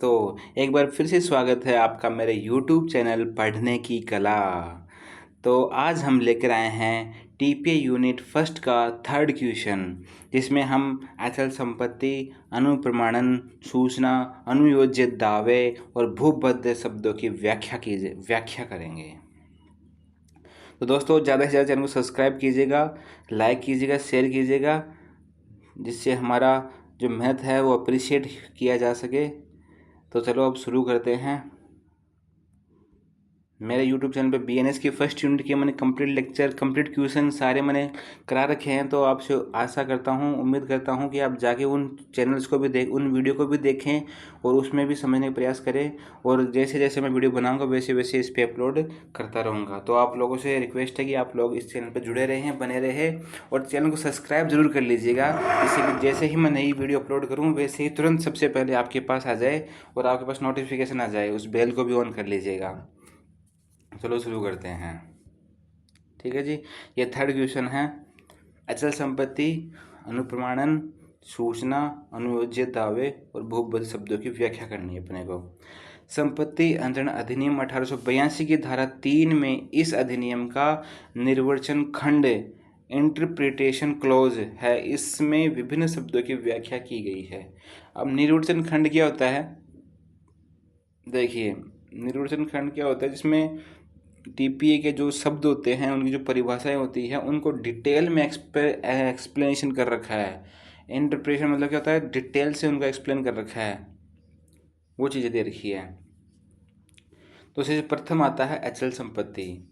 दोस्तों, एक बार फिर से स्वागत है आपका मेरे YouTube चैनल पढ़ने की कला। तो आज हम लेकर आए हैं टीपीए यूनिट फर्स्ट का थर्ड क्वेश्चन, जिसमें हम अचल संपत्ति, अनुप्रमाणन, सूचना, अनुयोज्य दावे और भूबद्ध शब्दों की व्याख्या करेंगे। तो दोस्तों, ज़्यादा से ज़्यादा चैनल को सब्सक्राइब कीजिएगा, लाइक कीजिएगा, शेयर कीजिएगा, जिससे हमारा जो मेहनत है वो अप्रिशिएट किया जा सके। तो चलो अब शुरू करते हैं। मेरे YouTube चैनल पे बीएनएस की फर्स्ट यूनिट के मैंने कंप्लीट लेक्चर, कंप्लीट क्वेश्चन सारे मैंने करा रखे हैं। तो आपसे आशा करता हूँ, उम्मीद करता हूँ कि आप जाके उन चैनल्स को भी उन वीडियो को भी देखें और उसमें भी समझने का प्रयास करें। और जैसे जैसे मैं वीडियो बनाऊँगा वैसे वैसे इस पर अपलोड करता रहूँगा। तो आप लोगों से रिक्वेस्ट है कि आप लोग इस चैनल पर जुड़े रहें, बने रहें और चैनल को सब्सक्राइब जरूर कर लीजिएगा, जिससे कि जैसे ही मैं नई वीडियो अपलोड करूँ वैसे ही तुरंत सबसे पहले आपके पास आ जाए और आपके पास नोटिफिकेशन आ जाए। उस बेल को भी ऑन कर लीजिएगा। चलो शुरू करते हैं। ठीक है जी, ये थर्ड क्वेश्चन है। अचल संपत्ति, अनुप्रमाणन, सूचना, अनुयोज्य दावे और भूबद्ध शब्दों की व्याख्या करनी है अपने को। संपत्ति अंतरण अधिनियम 1882 की धारा 3 में इस अधिनियम का निर्वचन खंड इंटरप्रिटेशन क्लॉज है। इसमें विभिन्न शब्दों की व्याख्या की गई है। अब निर्वचन खंड क्या होता है? देखिए, निर्वचन खंड क्या होता है, जिसमें टीपीए के जो शब्द होते हैं, उनकी जो परिभाषाएं होती हैं, उनको डिटेल में एक्सप्लेनेशन कर रखा है। इंटरप्रिटेशन मतलब क्या होता है, डिटेल से उनको एक्सप्लेन कर रखा है, वो चीज़ें दे रखी है। तो इससे प्रथम आता है अचल संपत्ति।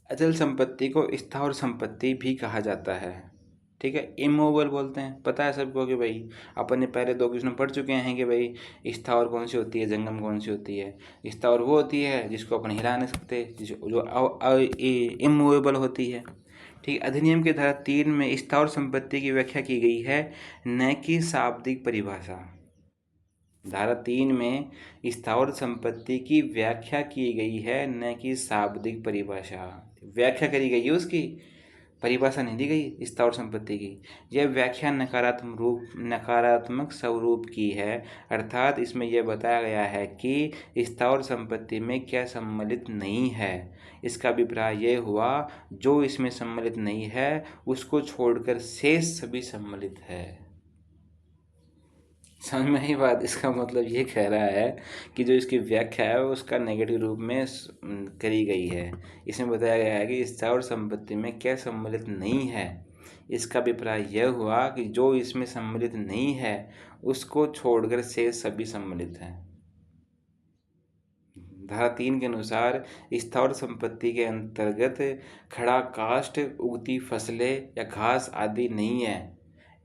अचल संपत्ति को स्थावर संपत्ति भी कहा जाता है। ठीक है, इमूवेबल बोलते हैं। पता है सबको कि भाई अपन ने पहले 2 क्वेश्चन पढ़ चुके हैं कि भाई स्थावर कौन सी होती है, जंगम कौन सी होती है। स्थावर वो होती है जिसको अपन हिला नहीं सकते, जो इमूवेबल होती है। ठीक, अधिनियम की धारा 3 में स्थावर संपत्ति की व्याख्या की गई है, न कि शाब्दिक परिभाषा। धारा 3 में स्थावर संपत्ति की व्याख्या की गई है, न कि शाब्दिक परिभाषा। व्याख्या करी गई है उसकी, परिभाषा नहीं दी गई स्थावर संपत्ति की। यह व्याख्या नकारात्मक स्वरूप की है, अर्थात इसमें यह बताया गया है कि स्थावर संपत्ति में क्या सम्मिलित नहीं है। इसका अभिप्राय यह हुआ, जो इसमें सम्मिलित नहीं है उसको छोड़कर शेष सभी सम्मिलित है। समझ में आई बात? इसका मतलब ये कह रहा है कि जो इसकी व्याख्या है उसका नेगेटिव रूप में करी गई है। इसमें बताया गया है कि स्थावर संपत्ति में क्या सम्मिलित नहीं है। इसका अभिप्राय यह हुआ कि जो इसमें सम्मिलित नहीं है उसको छोड़कर शेष सभी सम्मिलित हैं। धारा 3 के अनुसार स्थावर संपत्ति के अंतर्गत खड़ा काष्ठ, उगती फसलें या घास आदि नहीं है।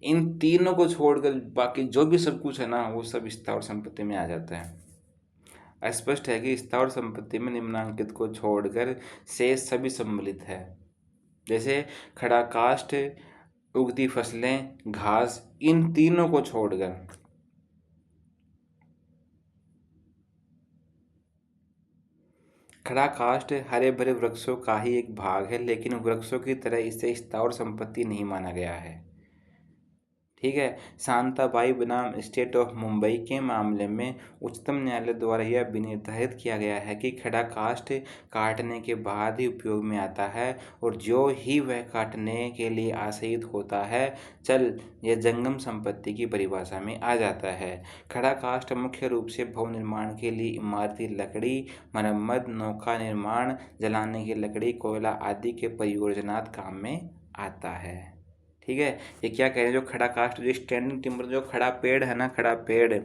इन तीनों को छोड़कर बाकी जो भी सब कुछ है ना, वो सब स्थावर संपत्ति में आ जाता है। स्पष्ट है कि स्थावर संपत्ति में निम्नांकित को छोड़कर शेष सभी सम्मिलित है। जैसे खड़ा काष्ठ, उगती फसलें, घास, इन तीनों को छोड़कर। खड़ा काष्ठ हरे भरे वृक्षों का ही एक भाग है, लेकिन वृक्षों की तरह इसे स्थावर संपत्ति नहीं माना गया है। ठीक है, शांताबाई बनाम स्टेट ऑफ मुंबई के मामले में उच्चतम न्यायालय द्वारा यह विनिर्धारित किया गया है कि खड़ा काष्ठ काटने के बाद ही उपयोग में आता है, और जो ही वह काटने के लिए आशयित होता है, चल यह जंगम संपत्ति की परिभाषा में आ जाता है। खड़ा काष्ठ मुख्य रूप से भवन निर्माण के लिए इमारती लकड़ी, मरम्मत, नौका निर्माण, जलाने की लकड़ी, कोयला आदि के परियोजनात काम में आता है। ठीक है, ये क्या कह रहे हैं, जो खड़ा काष्ठ, जो स्टैंडिंग टिम्बर, जो खड़ा पेड़ है ना, खड़ा पेड़,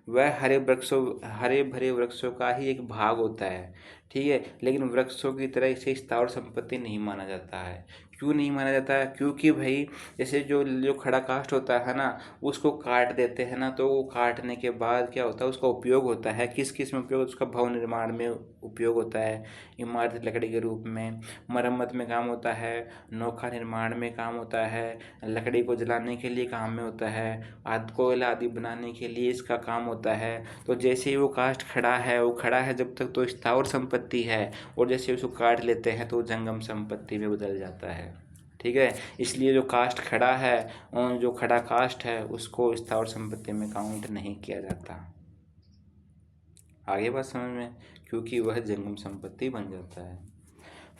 वह हरे भरे वृक्षों का ही एक भाग होता है। ठीक है, लेकिन वृक्षों की तरह इसे स्थावर संपत्ति नहीं माना जाता है। क्यों नहीं माना जाता है? क्योंकि भाई जैसे जो जो खड़ा काष्ठ होता है ना, उसको काट देते हैं ना, तो वो काटने के बाद क्या होता है, उसका उपयोग होता है। किस किस में उपयोग? उसका भवन निर्माण में उपयोग होता है, इमारत लकड़ी के रूप में, मरम्मत में काम होता है, नौका निर्माण में काम होता है, लकड़ी को जलाने के लिए काम में होता है, कोयला आदि बनाने के लिए इसका काम होता है। तो जैसे ही वो काष्ठ खड़ा है, वो खड़ा है जब तक तो स्थावर संपत्ति है, और जैसे उसको काट लेते हैं तो जंगम संपत्ति में बदल जाता है। ठीक है, इसलिए जो काष्ठ खड़ा है, जो खड़ा काष्ठ है, उसको स्थावर संपत्ति में काउंट नहीं किया जाता। आगे बात समझ में, क्योंकि वह जंगम संपत्ति बन जाता है।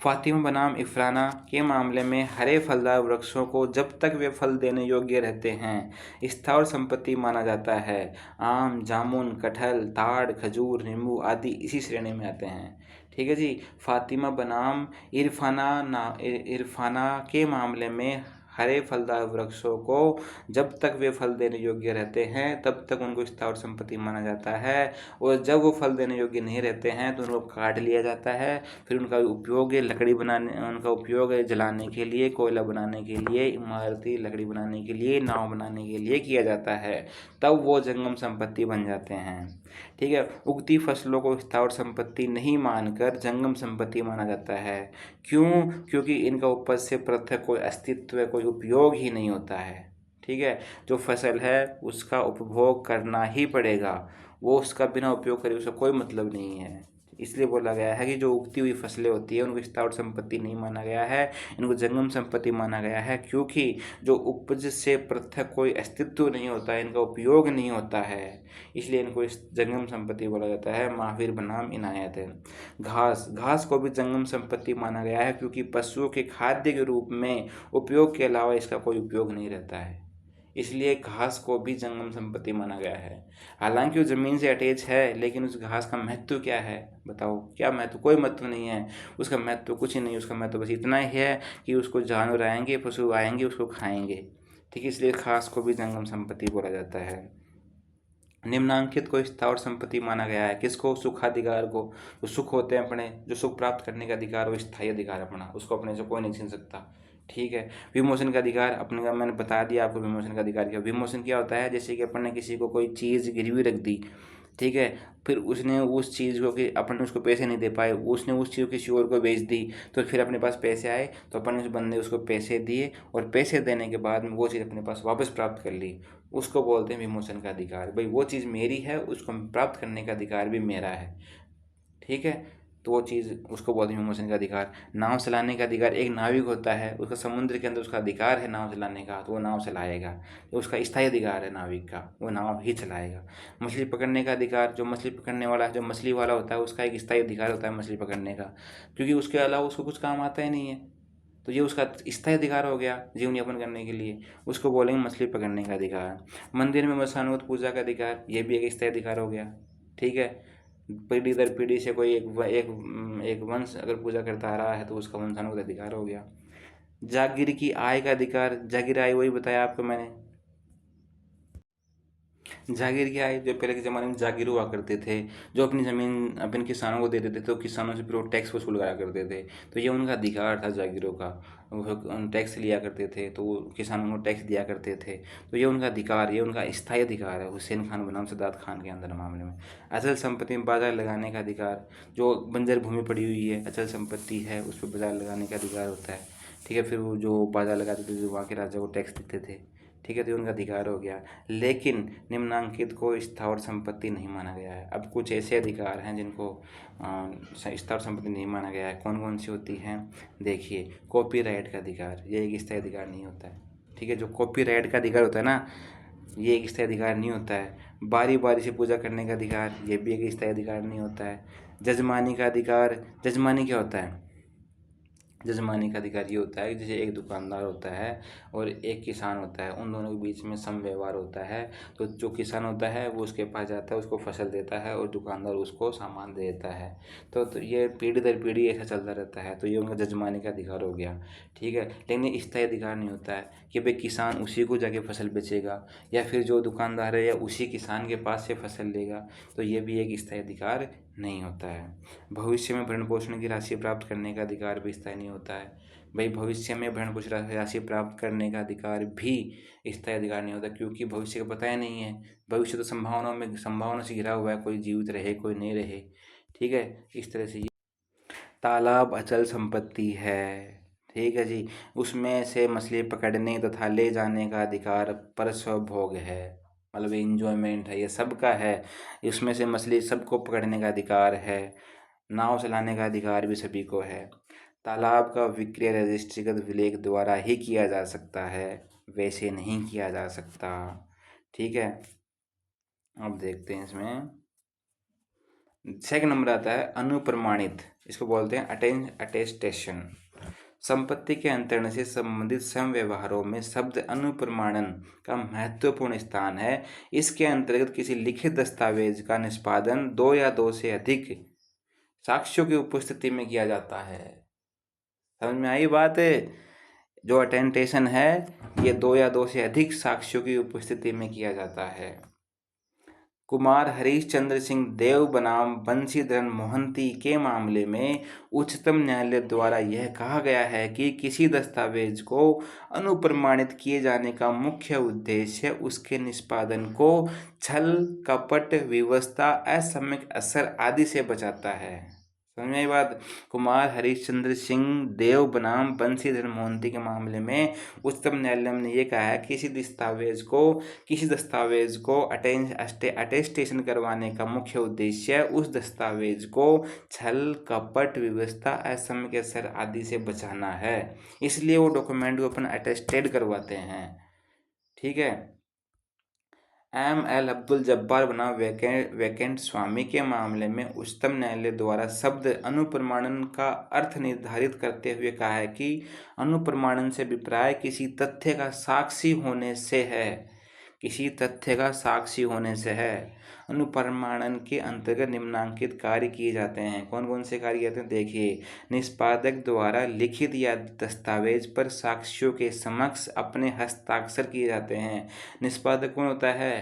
फातिमा बनाम इफराना के मामले में हरे फलदार वृक्षों को जब तक वे फल देने योग्य रहते हैं स्थावर संपत्ति माना जाता है। आम, जामुन, कटहल, ताड़, खजूर, नींबू आदि इसी श्रेणी में आते हैं। ठीक है जी। फातिमा बनाम इरफाना के मामले में हरे फलदार वृक्षों को जब तक वे फल देने योग्य रहते हैं तब तक उनको स्थावर संपत्ति माना जाता है, और जब वो फल देने योग्य नहीं रहते हैं तो उनको काट लिया जाता है। फिर उनका उपयोग लकड़ी बनाने, उनका उपयोग जलाने के लिए, कोयला बनाने के लिए, इमारती लकड़ी बनाने के लिए, नाव बनाने के लिए किया जाता है, तब वो जंगम संपत्ति बन जाते हैं। ठीक है। उगती फसलों को स्थावर संपत्ति नहीं मानकर जंगम संपत्ति माना जाता है। क्यों? क्योंकि इनका उपज से पृथक कोई अस्तित्व, कोई उपयोग ही नहीं होता है। ठीक है। जो फसल है उसका उपभोग करना ही पड़ेगा, वो उसका बिना उपयोग करे उसका कोई मतलब नहीं है। इसलिए बोला गया है कि जो उगती हुई फसलें होती है उनको स्थावर संपत्ति नहीं माना गया है, इनको जंगम संपत्ति माना गया है, क्योंकि जो उपज से पृथक कोई अस्तित्व नहीं होता है, इनका उपयोग नहीं होता है, इसलिए इनको इस जंगम संपत्ति बोला जाता है। महावीर बनाम इनायत है। घास को भी जंगम संपत्ति माना गया है, क्योंकि पशुओं के खाद्य के रूप में उपयोग के अलावा इसका कोई उपयोग नहीं रहता है, इसलिए घास को भी जंगम संपत्ति माना गया है। हालांकि वो ज़मीन से अटैच है, लेकिन उस घास का महत्व क्या है? बताओ, क्या महत्व? कोई महत्व नहीं है उसका, महत्व कुछ ही नहीं। उसका महत्व बस इतना ही है कि उसको जानवर आएंगे, पशु आएंगे, उसको खाएंगे। ठीक है। इसलिए घास को भी जंगम संपत्ति बोला जाता है। निम्नांकित को स्थावर संपत्ति माना गया है। किसको? सुखाधिकार को। जो सुख होते हैं अपने, जो सुख प्राप्त करने का अधिकार, वो स्थायी अधिकार अपना, उसको अपने से कोई नहीं छीन सकता। ठीक है। विमोचन का अधिकार अपने का मैंने बता दिया आपको। विमोचन का अधिकार क्या? विमोचन क्या होता है? जैसे कि अपन ने किसी को कोई चीज़ गिरवी रख दी, ठीक है, फिर उसने उस चीज़ को, कि अपन उसको पैसे नहीं दे पाए, उसने उस चीज़ को किसी और को बेच दी, तो फिर अपने पास पैसे आए तो अपन ने उस बंदे उसको पैसे दिए, और पैसे देने के बाद में वो चीज़ अपने पास वापस प्राप्त कर ली, उसको बोलते हैं विमोचन का अधिकार। भाई वो चीज़ मेरी है, उसको प्राप्त करने का अधिकार भी मेरा है। ठीक है। तो वो चीज़ उसको बोलते हैं विमोचन का अधिकार। नाव चलाने का अधिकार, एक नाविक होता है, उसका समुद्र के अंदर उसका अधिकार है नाव चलाने का, तो वो नाव चलाएगा, तो उसका स्थायी अधिकार है नाविक का, वो नाव ही चलाएगा। मछली पकड़ने का अधिकार, जो मछली पकड़ने वाला है, जो मछली वाला होता है, उसका एक स्थायी अधिकार होता है मछली पकड़ने का, क्योंकि उसके अलावा उसको कुछ काम आता ही नहीं है, तो ये उसका स्थायी अधिकार हो गया जीवन यापन करने के लिए, उसको बोलेंगे मछली पकड़ने का अधिकार। मंदिर में वंशानुगत पूजा का अधिकार, ये भी एक स्थायी अधिकार हो गया। ठीक है। पीढ़ी दर पीढ़ी से कोई एक वंश अगर पूजा करता आ रहा है तो उसका वंशानुगत अधिकार हो गया। जागीर की आय का अधिकार, जागीर आय वही बताया आपको मैंने। जागीर की आय, जो पहले के ज़माने में जागीर हुआ करते थे, जो अपनी ज़मीन अपने किसानों को दे देते थे, तो किसानों से फिर वो टैक्स वसूल करा करते थे, तो ये उनका अधिकार था जागीरों का। वो टैक्स लिया करते थे, तो वो किसानों को टैक्स दिया करते थे, तो ये उनका अधिकार, ये उनका स्थायी अधिकार है हुसैन खान बनाम सदात खान के अंदर मामले में। अचल संपत्ति में बाजार लगाने का अधिकार, जो बंजर भूमि पड़ी हुई है, अचल संपत्ति है, उस पर बाजार लगाने का अधिकार होता है। ठीक है। फिर वो जो बाजार लगाते थे, जो वहाँ के राजा को टैक्स देते थे, ठीक है, तो उनका अधिकार हो गया। लेकिन निम्नांकित को स्थावर संपत्ति नहीं माना गया है। अब कुछ ऐसे अधिकार हैं जिनको स्थावर संपत्ति नहीं माना गया है। कौन कौन सी होती हैं? देखिए, कॉपीराइट का अधिकार, ये एक स्थायी अधिकार नहीं होता है। ठीक है। जो कॉपीराइट का अधिकार होता है ना, ये एक स्थायी अधिकार नहीं होता है। बारी बारी से पूजा करने का अधिकार, ये भी एक स्थायी अधिकार नहीं होता है। जजमानी का अधिकार, जजमानी क्या होता है? जजमानी का अधिकार ये होता है कि जैसे एक दुकानदार होता है और एक किसान होता है, उन दोनों के बीच में सम व्यवहार होता है, तो जो किसान होता है वो उसके पास जाता है, उसको फसल देता है, और दुकानदार उसको सामान दे देता है। तो ये पीढ़ी दर पीढ़ी ऐसा चलता रहता है, तो ये उनका जजमानी का अधिकार हो गया। ठीक है। लेकिन ये स्थायी अधिकार नहीं होता है कि भाई किसान उसी को जाके फसल बेचेगा, या फिर जो दुकानदार है या उसी किसान के पास से फसल लेगा, तो ये भी एक स्थायी अधिकार नहीं होता है। भविष्य में भरण पोषण की राशि प्राप्त करने का अधिकार भी स्थायी नहीं होता है। भाई भविष्य में भरण पोषण राशि प्राप्त करने का अधिकार भी स्थायी अधिकार नहीं होता, क्योंकि भविष्य का पता ही नहीं है। भविष्य तो संभावना से घिरा हुआ है, कोई जीवित रहे कोई नहीं रहे। ठीक है। इस तरह से ये तालाब अचल संपत्ति है। ठीक है जी। उसमें से मछली पकड़ने तथा ले जाने का अधिकार परस्वभोग है, मतलब इंजॉयमेंट है, ये सबका है। इसमें से मछली सबको पकड़ने का अधिकार है। नाव चलाने का अधिकार भी सभी को है। तालाब का विक्रय रजिस्ट्रीगत विलेख द्वारा ही किया जा सकता है, वैसे नहीं किया जा सकता। ठीक है। अब देखते हैं इसमें सेकंड नंबर आता है अनुप्रमाणित, इसको बोलते हैं अटेस्टेशन। संपत्ति के अंतरण से संबंधित सम व्यवहारों में शब्द अनुप्रमाणन का महत्वपूर्ण स्थान है। इसके अंतर्गत किसी लिखित दस्तावेज का निष्पादन दो या दो से अधिक साक्ष्यों की उपस्थिति में किया जाता है। समझ में आई बात है? जो अटेंटेशन है ये दो या दो से अधिक साक्ष्यों की उपस्थिति में किया जाता है। कुमार हरीशचंद्र सिंह देव बनाम बंशीधरन मोहंती के मामले में उच्चतम न्यायालय द्वारा यह कहा गया है कि किसी दस्तावेज को अनुप्रमाणित किए जाने का मुख्य उद्देश्य उसके निष्पादन को छल कपट विवशता असम्यक असर आदि से बचाता है। समझ में आई बात? कुमार हरीशचंद्र सिंह देव बनाम बंशीधर मोहंती के मामले में उच्चतम न्यायालय ने यह कहा है कि किसी दस्तावेज को अटेस्टेशन करवाने का मुख्य उद्देश्य उस दस्तावेज को छल कपट विवशता असम्यक असर आदि से बचाना है, इसलिए वो डॉक्यूमेंट को अपन अटेस्टेड करवाते हैं। ठीक है। एल अब्दुल जब्बार बनाम वैकेंट स्वामी के मामले में उच्चतम न्यायालय द्वारा शब्द अनुप्रमाणन का अर्थ निर्धारित करते हुए कहा है कि अनुप्रमाणन से अभिप्राय किसी तथ्य का साक्षी होने से है। किसी तथ्य का साक्षी होने से है। अनुप्रमाणन के अंतर्गत निम्नांकित कार्य किए जाते हैं। कौन कौन से कार्य किए जाते हैं देखिए। निष्पादक द्वारा लिखित या दस्तावेज पर साक्ष्यों के समक्ष अपने हस्ताक्षर किए जाते हैं। निष्पादक कौन होता है?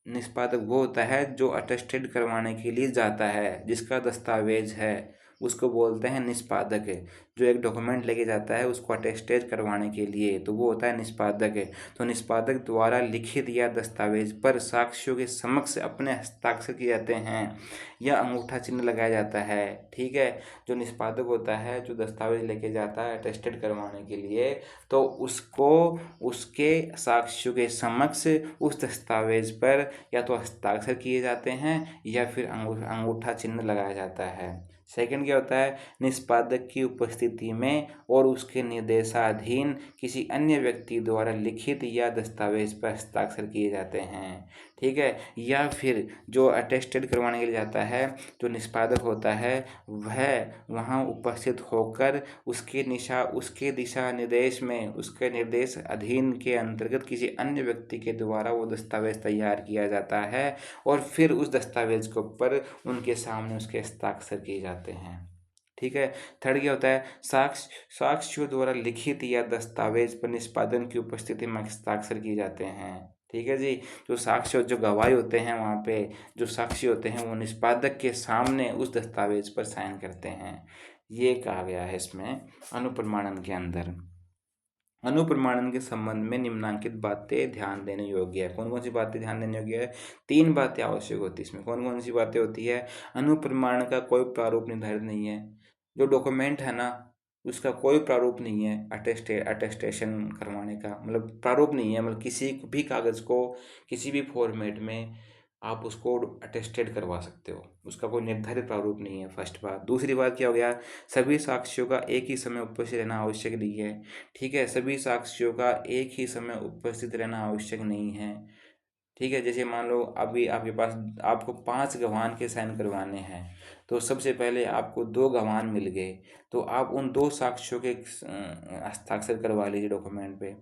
निष्पादक वो होता है जो अटेस्टेड करवाने के लिए जाता है, जिसका दस्तावेज है उसको बोलते हैं निष्पादक है। जो एक डॉक्यूमेंट लेके जाता है उसको अटेस्टेड करवाने के लिए, तो वो होता है निष्पादक है। तो निष्पादक द्वारा लिखित या दस्तावेज पर साक्ष्यों के समक्ष अपने हस्ताक्षर किए जाते हैं या अंगूठा चिन्ह लगाया जाता है। ठीक है। जो निष्पादक होता है जो दस्तावेज लेके जाता है अटेस्टेड करवाने के लिए, तो उसको उसके साक्ष्यों के समक्ष उस दस्तावेज पर या तो हस्ताक्षर किए जाते हैं या फिर अंगूठा चिन्ह लगाया जाता है। सेकंड क्या होता है? निष्पादक की उपस्थिति में और उसके निर्देशाधीन किसी अन्य व्यक्ति द्वारा लिखित या दस्तावेज पर हस्ताक्षर किए जाते हैं। ठीक है। या फिर जो अटेस्टेड करवाने के लिए जाता है, जो निष्पादक होता है वह वहाँ उपस्थित होकर उसके दिशा निर्देश में उसके निर्देश अधीन के अंतर्गत किसी अन्य व्यक्ति के द्वारा वो दस्तावेज तैयार किया जाता है और फिर उस दस्तावेज के ऊपर उनके सामने उसके हस्ताक्षर किए जाते हैं। ठीक है। थर्ड क्या होता है? साक्ष्यों द्वारा लिखित या दस्तावेज पर निष्पादन की उपस्थिति में हस्ताक्षर किए जाते हैं। ठीक है जी। जो साक्ष्य जो गवाही होते हैं वहाँ पे जो साक्षी होते हैं वो निष्पादक के सामने उस दस्तावेज पर साइन करते हैं। ये कहा गया है इसमें अनुप्रमाणन के अंदर। अनुप्रमाणन के संबंध में निम्नांकित बातें ध्यान देने योग्य है। कौन कौन सी बातें ध्यान देने योग्य है? 3 बातें आवश्यक होती है इसमें। कौन कौन सी बातें होती है? अनुप्रमाण का कोई प्रारूप निर्धारित नहीं है। जो डॉक्यूमेंट है ना उसका कोई प्रारूप नहीं है अटेस्टेशन करवाने का, मतलब प्रारूप नहीं है, मतलब किसी भी कागज़ को किसी भी फॉर्मेट में आप उसको अटेस्टेड करवा सकते हो, उसका कोई निर्धारित प्रारूप नहीं है। फर्स्ट बात। दूसरी बात क्या हो गया? सभी साक्ष्यों का एक ही समय उपस्थित रहना आवश्यक नहीं है। ठीक है। सभी साक्ष्यों का एक ही समय उपस्थित रहना आवश्यक नहीं है। ठीक है। जैसे मान लो अभी आपके पास आपको 5 गवाह के साइन करवाने हैं, तो सबसे पहले आपको 2 गवाह मिल गए, तो आप उन 2 साक्ष्यों के हस्ताक्षर करवा लीजिए डॉक्यूमेंट पे।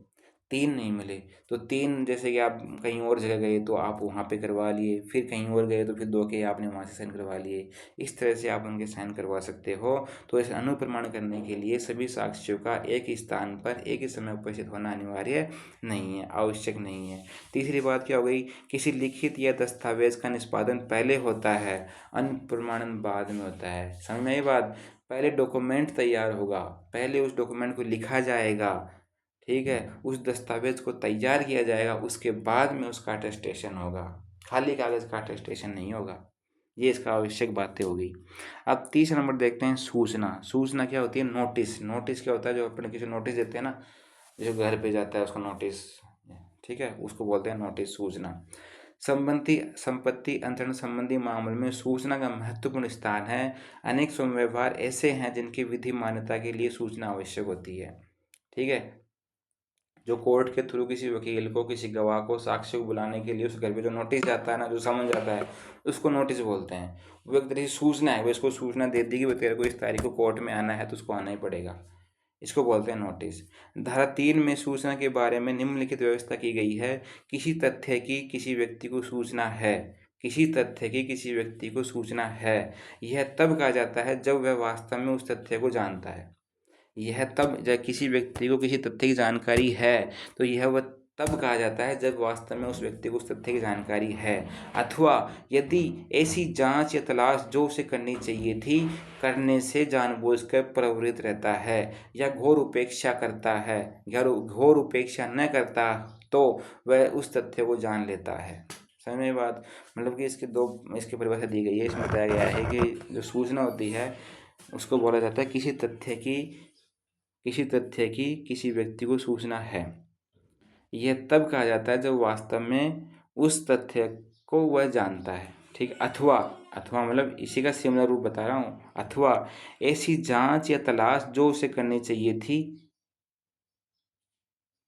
3 नहीं मिले तो 3, जैसे कि आप कहीं और जगह गए तो आप वहाँ पे करवा लिए, फिर कहीं और गए तो फिर 2 के आपने वहाँ से साइन करवा लिए। इस तरह से आप उनके साइन करवा सकते हो। तो इसे अनुप्रमाण करने के लिए सभी साक्ष्यों का एक ही स्थान पर एक ही समय उपस्थित होना अनिवार्य नहीं है, आवश्यक नहीं है। तीसरी बात क्या हो गई? किसी लिखित या दस्तावेज का निष्पादन पहले होता है, अनुप्रमाणन बाद में होता है। समझ में आई बात? पहले डॉक्यूमेंट तैयार होगा, पहले उस डॉक्यूमेंट को लिखा जाएगा। ठीक है। उस दस्तावेज को तैयार किया जाएगा, उसके बाद में उसका अटेस्टेशन होगा, खाली कागज़ का अटेस्टेशन नहीं होगा। ये इसका आवश्यक बातें होगी। अब तीसरा नंबर देखते हैं सूचना। सूचना क्या होती है? नोटिस। नोटिस क्या होता है? जो अपने किसी नोटिस देते हैं ना, जो घर पे जाता है उसका नोटिस। ठीक है। उसको बोलते हैं नोटिस, सूचना। संपत्ति अंतरण संबंधी मामले में सूचना का महत्वपूर्ण स्थान है। अनेक सम व्यवहार ऐसे हैं जिनकी विधि मान्यता के लिए सूचना आवश्यक होती है। ठीक है। जो कोर्ट के थ्रू किसी वकील को, किसी गवाह को, साक्ष्य को बुलाने के लिए उस घर पे जो नोटिस जाता है ना, जो समझ जाता है, उसको नोटिस बोलते हैं। वो एक तरह से सूचना है, वो इसको सूचना दे दी कि वो तेरे को इस तारीख को कोर्ट में आना है तो उसको आना ही पड़ेगा। इसको बोलते हैं नोटिस। धारा 3 में सूचना के बारे में निम्नलिखित व्यवस्था की गई है। किसी तथ्य की किसी व्यक्ति को सूचना है, किसी तथ्य की किसी व्यक्ति को सूचना है, यह तब कहा जाता है जब वह वास्तव में उस तथ्य को जानता है। यह तब, जब किसी व्यक्ति को किसी तथ्य की जानकारी है तो यह वह तब कहा जाता है जब वास्तव में उस व्यक्ति को उस तथ्य की जानकारी है, अथवा यदि ऐसी जांच या तलाश जो उसे करनी चाहिए थी करने से जानबूझकर प्रवृत्त रहता है या घोर उपेक्षा करता है, या घोर उपेक्षा न करता तो वह उस तथ्य को जान लेता है। समझ में बात? मतलब कि इसकी परिभाषा दी गई है। इसमें बताया गया है कि जो सूचना होती है उसको बोला जाता है किसी तथ्य की किसी व्यक्ति को सूचना है। यह तब कहा जाता है जब वास्तव में उस तथ्य को वह जानता है। ठीक, अथवा मतलब इसी का सिमिलर रूप बता रहा हूँ। अथवा ऐसी जांच या तलाश जो उसे करनी चाहिए थी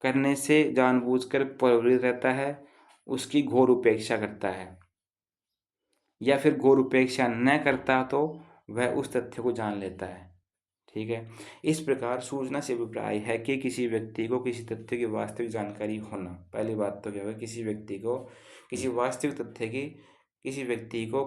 करने से जानबूझकर प्रवृत्त रहता है, उसकी घोर उपेक्षा करता है, या फिर घोर उपेक्षा न करता तो वह उस तथ्य को जान लेता है। ठीक है। इस प्रकार सूचना से अभिप्राय है कि किसी व्यक्ति को किसी तथ्य की वास्तविक जानकारी होना। पहली बात तो क्या होगा, किसी व्यक्ति को किसी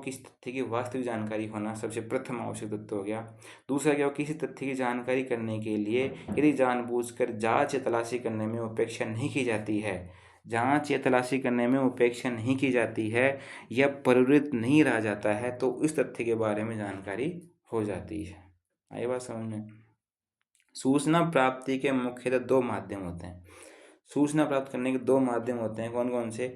तथ्य की वास्तविक जानकारी होना सबसे प्रथम आवश्यक तत्व हो गया। दूसरा क्या हो, किसी तथ्य की जानकारी करने के लिए यदि जानबूझकर जांच या तलाशी करने में उपेक्षा नहीं की जाती है, जांच या तलाशी करने में उपेक्षा नहीं की जाती है या प्रवृत्त नहीं रहा जाता है तो इस तथ्य के बारे में जानकारी हो जाती है। आई बात समझ में? सूचना प्राप्ति के मुख्यतः दो माध्यम होते हैं। सूचना प्राप्त करने के दो माध्यम होते हैं। कौन कौन से?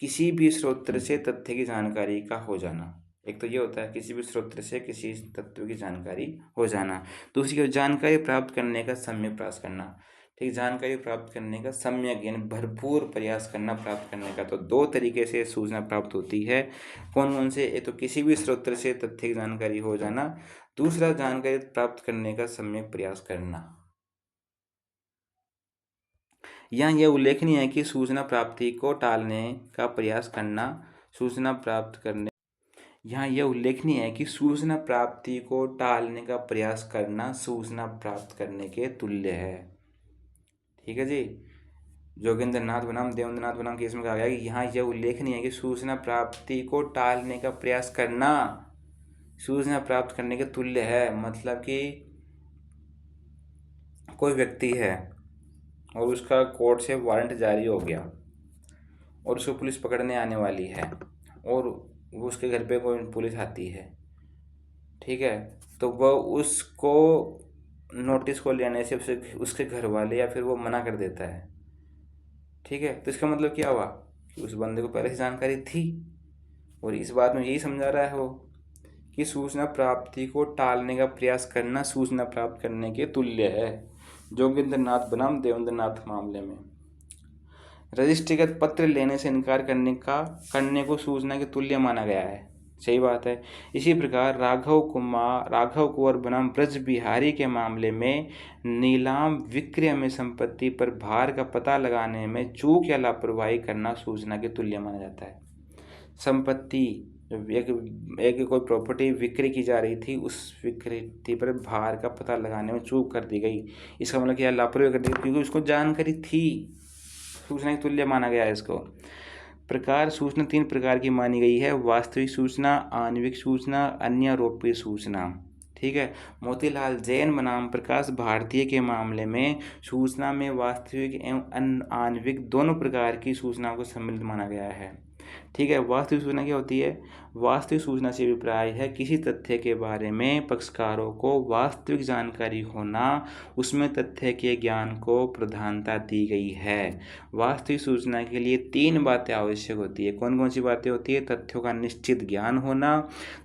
किसी भी स्रोत से तथ्य की जानकारी का हो जाना। एक तो ये होता है किसी भी स्रोत से किसी तत्व की जानकारी हो जाना। दूसरी जानकारी प्राप्त करने का सम्यक प्रयास करना। ठीक, जानकारी प्राप्त करने का सम्यक यानी भरपूर प्रयास करना प्राप्त करने का। तो दो तरीके से सूचना प्राप्त होती है। कौन कौन से? एक तो किसी भी स्रोत से तथ्य की जानकारी हो जाना, दूसरा जानकारी प्राप्त करने का सम्यक प्रयास करना। यहाँ यह उल्लेखनीय है कि सूचना प्राप्ति को टालने का प्रयास करना सूचना प्राप्त करने यहाँ यह उल्लेखनीय है कि सूचना प्राप्ति को टालने का प्रयास करना सूचना प्राप्त करने के तुल्य है। ठीक है जी। जोगिंद्र नाथ बनाम देवेंद्र नाथ बनाम केस में कहा गया कि यहाँ यह उल्लेखनीय है कि सूचना प्राप्ति को टालने का प्रयास करना सूचना प्राप्त करने के तुल्य है। मतलब कि कोई व्यक्ति है और उसका कोर्ट से वारंट जारी हो गया और उसको पुलिस पकड़ने आने वाली है और वो उसके घर पे कोई पुलिस आती है। ठीक है, तो वह उसको नोटिस को लेने से उसके घर वाले या फिर वो मना कर देता है। ठीक है, तो इसका मतलब क्या हुआ कि उस बंदे को पहले से जानकारी थी। और इस बात में यही समझा रहा है वो कि सूचना प्राप्ति को टालने का प्रयास करना सूचना प्राप्त करने के तुल्य है। जोगिंद्र नाथ बनाम देवेंद्र नाथ मामले में रजिस्ट्रीगत पत्र लेने से इनकार करने को सूचना के तुल्य माना गया है। सही बात है। इसी प्रकार राघव कुंवर बनाम ब्रज बिहारी के मामले में नीलाम विक्रय में संपत्ति पर भार का पता लगाने में चूक या लापरवाही करना सूचना के तुल्य माना जाता है। संपत्ति एक कोई प्रॉपर्टी विक्रय की जा रही थी, उस विक्रय पर भार का पता लगाने में चूक कर दी गई, इसका मतलब क्या? लापरवाही कर दी क्योंकि उसको जानकारी थी। सूचना के तुल्य माना गया है इसको। प्रकार सूचना 3 प्रकार की मानी गई है: वास्तविक सूचना, आणविक सूचना, अन्यारोपित सूचना। ठीक है। मोतीलाल जैन बनाम प्रकाश भारतीय के मामले में सूचना में वास्तविक एवं आणविक दोनों प्रकार की सूचनाओं को सम्मिलित माना गया है। ठीक है। वास्तविक सूचना क्या होती है? वास्तविक सूचना से अभिप्राय है किसी तथ्य के बारे में पक्षकारों को वास्तविक जानकारी होना, उसमें तथ्य के ज्ञान को प्रधानता दी गई है। वास्तविक सूचना के लिए 3 बातें आवश्यक होती है। कौन कौन सी बातें होती है? तथ्यों का निश्चित ज्ञान होना,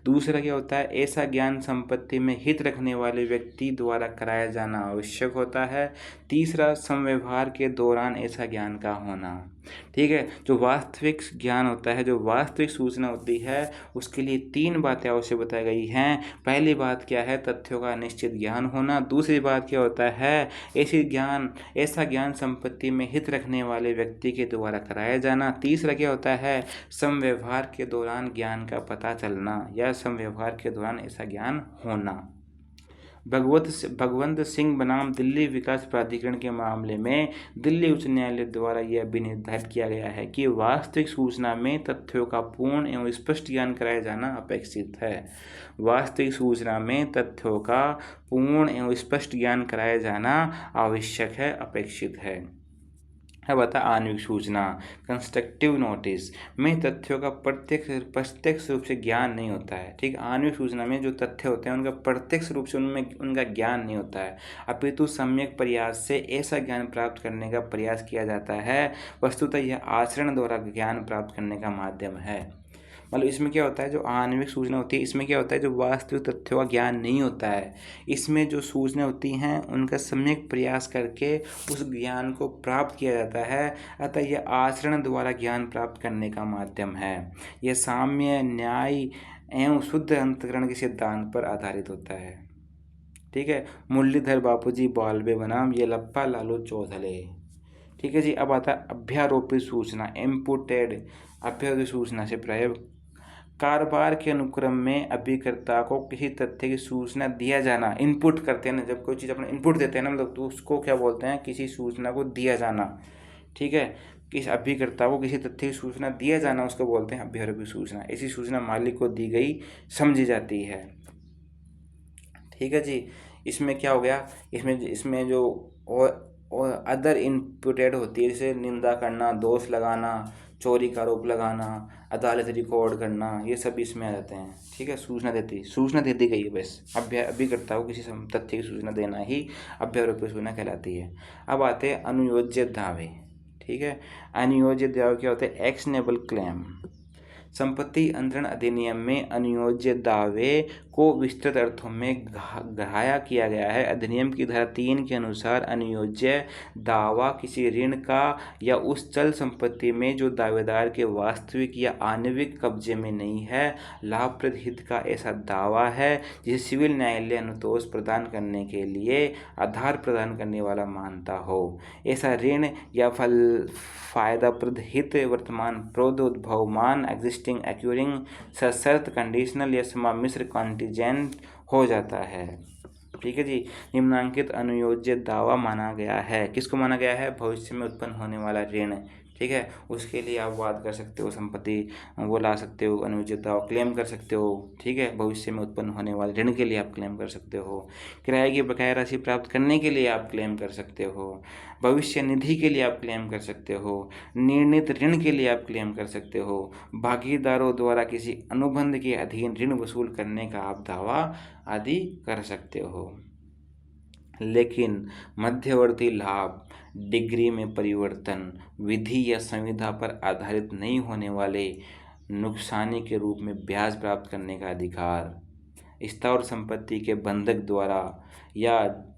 दूसरा क्या होता है? ऐसा ज्ञान संपत्ति में हित रखने वाले व्यक्ति द्वारा कराया जाना आवश्यक होता है, तीसरा समव्यवहार के दौरान ऐसा ज्ञान का होना। ठीक है। जो वास्तविक ज्ञान होता है जो वास्तविक सूचना होती है उसके लिए 3 बातें आवश्यक बताई गई हैं। पहली बात क्या है, तथ्यों का निश्चित ज्ञान होना। दूसरी बात क्या होता है, ऐसा ज्ञान संपत्ति में हित रखने वाले व्यक्ति के द्वारा कराया जाना। तीसरा क्या होता है, समव्यवहार के दौरान ज्ञान का पता चलना या समव्यवहार के दौरान ऐसा ज्ञान होना। भगवंत सिंह बनाम दिल्ली विकास प्राधिकरण के मामले में दिल्ली उच्च न्यायालय द्वारा यह भी निर्धारित किया गया है कि वास्तविक सूचना में तथ्यों का पूर्ण एवं स्पष्ट ज्ञान कराया जाना अपेक्षित है। वास्तविक सूचना में तथ्यों का पूर्ण एवं स्पष्ट ज्ञान कराया जाना आवश्यक है, अपेक्षित है। अब आता आणविक सूचना, कंस्ट्रक्टिव नोटिस में तथ्यों का प्रत्यक्ष रूप से ज्ञान नहीं होता है। ठीक, आणविक सूचना में जो तथ्य होते हैं उनका प्रत्यक्ष रूप से उनमें उनका ज्ञान नहीं होता है, अपितु सम्यक प्रयास से ऐसा ज्ञान प्राप्त करने का प्रयास किया जाता है। वस्तुतः यह आचरण द्वारा ज्ञान प्राप्त करने का माध्यम है। मतलब इसमें क्या होता है, जो आणविक सूचना होती है इसमें क्या होता है, जो वास्तविक तथ्यों का ज्ञान नहीं होता है, इसमें जो सूचना होती हैं उनका सम्यक प्रयास करके उस ज्ञान को प्राप्त किया जाता है। अतः यह आचरण द्वारा ज्ञान प्राप्त करने का माध्यम है। यह साम्य, न्याय एवं शुद्ध अंतःकरण के सिद्धांत पर आधारित होता है। ठीक है, मुरलीधर बापूजी बाल्बे बनाम येलप्पा लालू चौधले। ठीक है जी। अब आता है अभ्यारोपित सूचना, इम्पुटेड। अभ्यारोपित सूचना से प्रयोग, कारोबार के अनुक्रम में अभिकर्ता को किसी तथ्य की सूचना दिया जाना। इनपुट करते हैं ना, जब कोई चीज़ अपना इनपुट देते हैं ना, मतलब तो उसको क्या बोलते हैं, किसी सूचना को दिया जाना। ठीक है, किस अभिकर्ता को किसी तथ्य की सूचना दिया जाना उसको बोलते हैं अभ्यारोपित सूचना। ऐसी सूचना मालिक को दी गई समझी जाती है। ठीक है जी। इसमें क्या हो गया, इसमें जो और अदर इनपुटेड होती है, जैसे निंदा करना, दोष लगाना, चोरी का आरोप लगाना, अदालत रिकॉर्ड करना, ये सब इसमें आ जाते हैं। ठीक है, सूचना दे दी गई है, बस अभिकर्ता को किसी तथ्य की सूचना देना ही अभ्यारोपित सूचना कहलाती है। अब आते हैं अनुयोज्य दावे। ठीक है, अनुयोज्य दावे क्या होते हैं, एक्शनेबल क्लेम। संपत्ति अंतरण अधिनियम में अनुयोज्य दावे को विस्तृत अर्थों में गढ़ाया किया गया है। अधिनियम की धारा 3 के अनुसार अनुयोज्य दावा किसी ऋण का या उस चल संपत्ति में जो दावेदार के वास्तविक या आणविक कब्जे में नहीं है लाभप्रद हित का ऐसा दावा है जिसे सिविल न्यायालय अनुतोष प्रदान करने के लिए आधार प्रदान करने वाला मानता हो। ऐसा ऋण या फायदाप्रद हित वर्तमान प्रोद्भवमान एग्जिस्टिंग एक्यूरिंग सशर्त कंडीशनल या समामिश्र कॉन्टिजेंट हो जाता है। ठीक है जी। निम्नांकित अनुयोज्य दावा माना गया है, किसको माना गया है, भविष्य में उत्पन्न होने वाला ऋण। ठीक है, उसके लिए आप वाद कर सकते हो, संपत्ति वो ला सकते हो, अनुयोज्य दावा क्लेम कर सकते हो। ठीक है, भविष्य में उत्पन्न होने वाले ऋण के लिए आप क्लेम कर सकते हो, किराए की बकाया राशि प्राप्त करने के लिए आप क्लेम कर सकते हो, भविष्य निधि के लिए आप क्लेम कर सकते हो, निर्णीत ऋण के लिए आप क्लेम कर सकते हो, भागीदारों द्वारा किसी अनुबंध के अधीन ऋण वसूल करने का आप दावा आदि कर सकते हो। लेकिन मध्यवर्ती लाभ, डिग्री में परिवर्तन, विधि या संविधा पर आधारित नहीं होने वाले नुकसानी के रूप में ब्याज प्राप्त करने का अधिकार, स्थावर संपत्ति के बंधक द्वारा या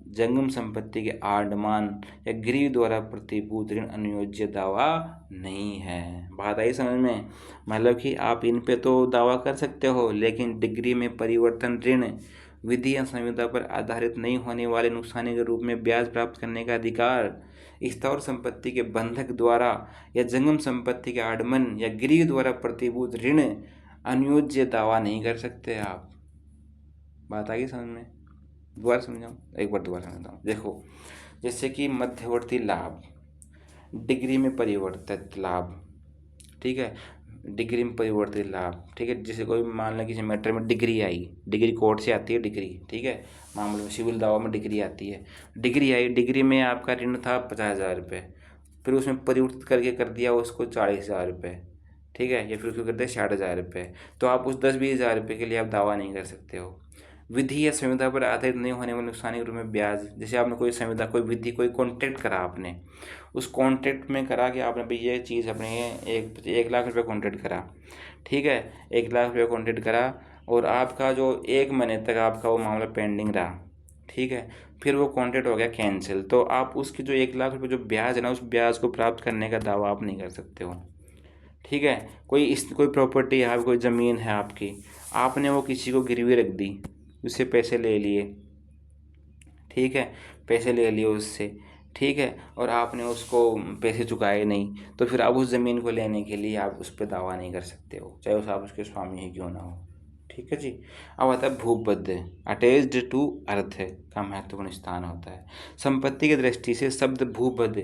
जंगम संपत्ति के आडमान या गिरवी द्वारा प्रतिभूत ऋण अनुयोज्य दावा नहीं है। बात आई समझ में? मतलब कि आप इन पे तो दावा कर सकते हो, लेकिन डिग्री में परिवर्तन, ऋण, विधि या संविधा पर आधारित नहीं होने वाले नुकसानी के रूप में ब्याज प्राप्त करने का अधिकार, स्थावर संपत्ति के बंधक द्वारा या जंगम संपत्ति के आडमन या गिरवी द्वारा प्रतिभूत ऋण अनुयोज्य दावा नहीं कर सकते आप। बात आ गई समझ में? दोबारा समझाऊँ, एक बार दोबारा समझता हूँ। देखो, जैसे कि मध्यवर्ती लाभ, डिग्री में परिवर्तित लाभ। ठीक है, डिग्री में परिवर्तित लाभ। ठीक है, जैसे कोई मान लें किसी मैटर में डिग्री आई, डिग्री कोर्ट से आती है डिग्री। ठीक है, मामले में सिविल दावा में डिग्री आती है, डिग्री आई, डिग्री में आपका ऋण था 50,000 रुपये, फिर उसमें परिवर्तित करके कर दिया उसको 40,000 रुपये। ठीक है, या फिर उसको कर दिया 60,000 रुपये, तो आप उस 10-20 हज़ार रुपये के लिए आप दावा नहीं कर सकते हो। विधि या संविधा पर आधारित नहीं होने वाले नुकसानी के रूप में ब्याज, जैसे आपने कोई संविधा, कोई विधि, कोई कॉन्ट्रैक्ट करा, आपने उस कॉन्ट्रैक्ट में करा कि आपने भाई ये चीज़ अपने 1 लाख रुपये कॉन्ट्रैक्ट करा। ठीक है, 1 लाख रुपये कॉन्ट्रैक्ट करा और आपका जो 1 महीने तक आपका वो मामला पेंडिंग रहा। ठीक है, फिर वो कॉन्ट्रैक्ट हो गया कैंसिल, तो आप उसकी जो 1 लाख रुपये जो ब्याज है ना, उस ब्याज को प्राप्त करने का दावा आप नहीं कर सकते हो। ठीक है, कोई प्रॉपर्टी है, कोई ज़मीन है आपकी, आपने वो किसी को गिरवी रख दी, उससे पैसे ले लिए, ठीक है, पैसे ले लिए उससे, ठीक है, और आपने उसको पैसे चुकाए नहीं, तो फिर आप उस ज़मीन को लेने के लिए आप उस पर दावा नहीं कर सकते हो, चाहे उस आप उसके स्वामी ही क्यों ना हो। ठीक है जी। अब आता है भूपद, अटैच्ड टू अर्थ का महत्वपूर्ण स्थान होता है। संपत्ति की दृष्टि से शब्द भूपद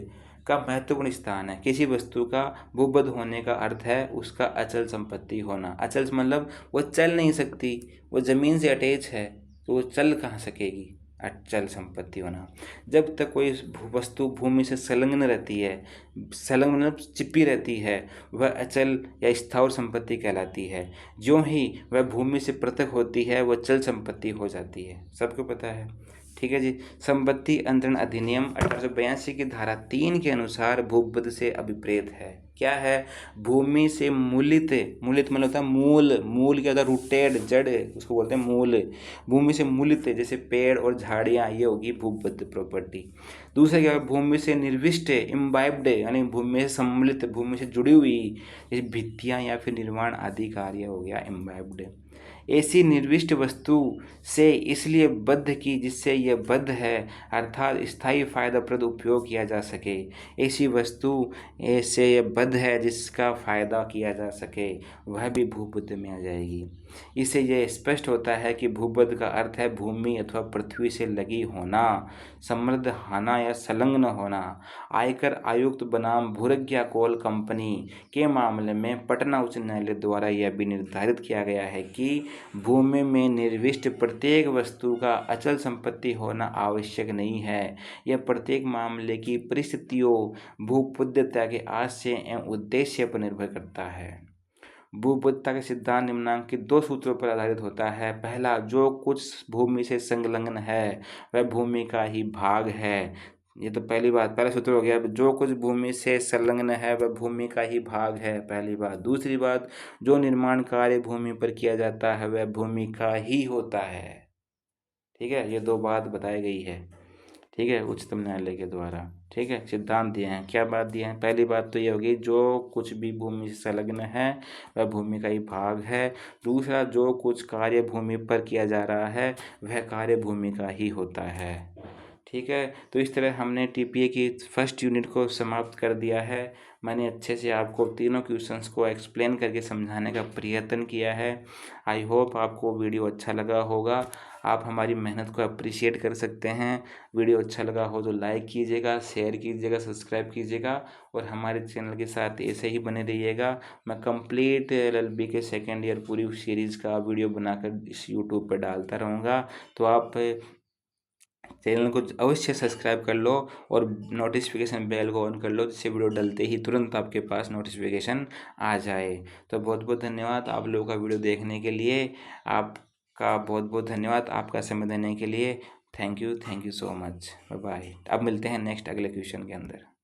का महत्वपूर्ण स्थान है। किसी वस्तु का भूपद होने का अर्थ है उसका अचल संपत्ति होना। अचल मतलब वो चल नहीं सकती, वो ज़मीन से अटैच है तो वो चल कहाँ सकेगी, अचल संपत्ति होना। जब तक कोई वस्तु भूमि से संलग्न रहती है, संलग्न मतलब चिपी रहती है, वह अचल या स्थावर संपत्ति कहलाती है। ज्यों ही वह भूमि से पृथक होती है वह चल संपत्ति हो जाती है। सबको पता है। ठीक है जी। संपत्ति अंतरण अधिनियम 1882 की धारा 3 के अनुसार भूपद से अभिप्रेत है। क्या है? भूमि से मूलित, मूलित मतलब होता है मूल, मूल क्या होता है? रूटेड, जड़, उसको बोलते हैं मूल। भूमि से मूलित जैसे पेड़ और झाड़ियाँ, ये होगी भूपद प्रॉपर्टी। दूसरा क्या है? भूमि से निर्विष्ट, इम्बाइब्ड यानी भूमि से सम्मिलित, भूमि से जुड़ी हुई, जैसे भित्तियाँ या फिर निर्माण आदि कार्य हो गया इम्बाइब्ड। ऐसी निर्विष्ट वस्तु से इसलिए बद्ध की जिससे यह बद्ध है, अर्थात स्थायी फायदाप्रद उपयोग किया जा सके। ऐसी वस्तु से यह बद्ध है जिसका फायदा किया जा सके, वह भी भूपद में आ जाएगी। इससे यह स्पष्ट होता है कि भूपद का अर्थ है भूमि अथवा पृथ्वी से लगी होना, समृद्ध होना या संलग्न होना। आयकर आयुक्त बनाम भूरज्ञा कोल कंपनी के मामले में पटना उच्च न्यायालय द्वारा यह भी निर्धारित किया गया है कि भूमि में निर्विष्ट प्रत्येक वस्तु का अचल संपत्ति होना आवश्यक नहीं है। यह प्रत्येक मामले की परिस्थितियों, भूपद्यता के आशय एवं उद्देश्य पर निर्भर करता है। भूपद्यता का सिद्धांत निम्नांकित 2 सूत्रों पर आधारित होता है। पहला, जो कुछ भूमि से संलग्न है वह भूमि का ही भाग है। ये तो पहली बात, पहला सूत्र हो गया। जो कुछ भूमि से संलग्न है वह भूमि का ही भाग है, पहली बात। दूसरी बात, जो निर्माण कार्य भूमि पर किया जाता है वह भूमि का ही होता है। ठीक है, ये 2 बात बताई गई है। ठीक है, उच्चतम न्यायालय के द्वारा। ठीक है, सिद्धांत दिए हैं। क्या बात दिए हैं? पहली बात तो ये होगी, जो कुछ भी भूमि से संलग्न है वह भूमि का ही भाग है। दूसरा, जो कुछ कार्य भूमि पर किया जा रहा है वह कार्य भूमि का ही होता है। ठीक है, तो इस तरह हमने टीपीए की फर्स्ट यूनिट को समाप्त कर दिया है। मैंने अच्छे से आपको तीनों क्वेश्चंस को एक्सप्लेन करके समझाने का प्रयत्न किया है। आई होप आपको वीडियो अच्छा लगा होगा। आप हमारी मेहनत को अप्रिशिएट कर सकते हैं। वीडियो अच्छा लगा हो तो लाइक कीजिएगा, शेयर कीजिएगा, सब्सक्राइब कीजिएगा और हमारे चैनल के साथ ऐसे ही बने रहिएगा। मैं कंप्लीट एलएलबी के सेकेंड ईयर पूरी सीरीज़ का वीडियो बनाकर इस यूट्यूब पर डालता रहूँगा। तो आप चैनल को अवश्य सब्सक्राइब कर लो और नोटिफिकेशन बेल को ऑन कर लो, जिससे वीडियो डलते ही तुरंत आपके पास नोटिफिकेशन आ जाए। तो बहुत बहुत धन्यवाद आप लोगों का वीडियो देखने के लिए। आपका बहुत बहुत धन्यवाद आपका समय देने के लिए। Thank you so much. Bye bye. अब मिलते हैं नेक्स्ट अगले क्वेश्चन के अंदर।